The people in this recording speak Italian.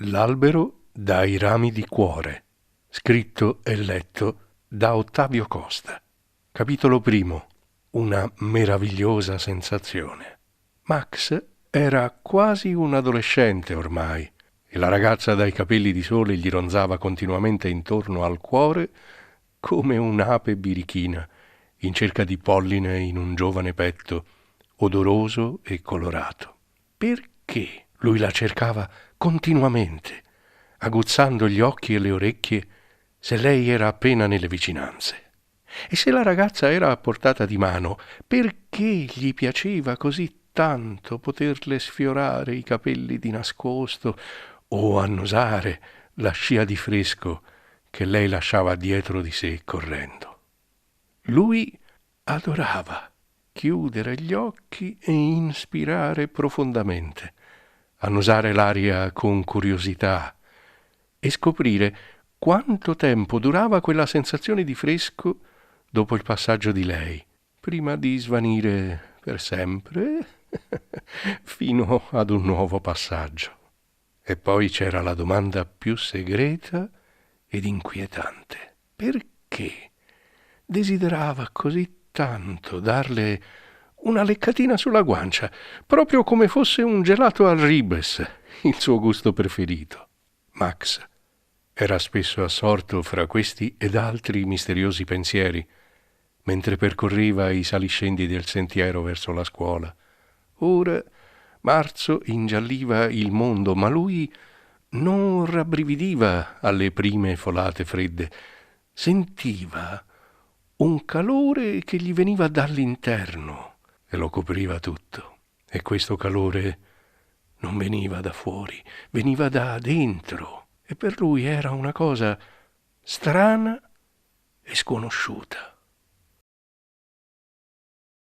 L'albero dai rami di cuore, scritto e letto da Ottavio Costa. Capitolo primo. Una meravigliosa sensazione. Max era quasi un adolescente ormai e la ragazza dai capelli di sole gli ronzava continuamente intorno al cuore come un'ape birichina in cerca di polline in un giovane petto odoroso e colorato. Perché lui la cercava continuamente, aguzzando gli occhi e le orecchie se lei era appena nelle vicinanze? E se la ragazza era a portata di mano, perché gli piaceva così tanto poterle sfiorare i capelli di nascosto o annusare la scia di fresco che lei lasciava dietro di sé correndo? Lui adorava chiudere gli occhi e inspirare profondamente, annusare l'aria con curiosità e scoprire quanto tempo durava quella sensazione di fresco dopo il passaggio di lei, prima di svanire per sempre fino ad un nuovo passaggio. E poi c'era la domanda più segreta ed inquietante. Perché desiderava così tanto darle una leccatina sulla guancia, proprio come fosse un gelato al ribes, il suo gusto preferito? Max era spesso assorto fra questi ed altri misteriosi pensieri, mentre percorreva i saliscendi del sentiero verso la scuola. Ora marzo ingialliva il mondo, ma lui non rabbrividiva alle prime folate fredde. Sentiva un calore che gli veniva dall'interno e lo copriva tutto. E questo calore non veniva da fuori, veniva da dentro. E per lui era una cosa strana e sconosciuta.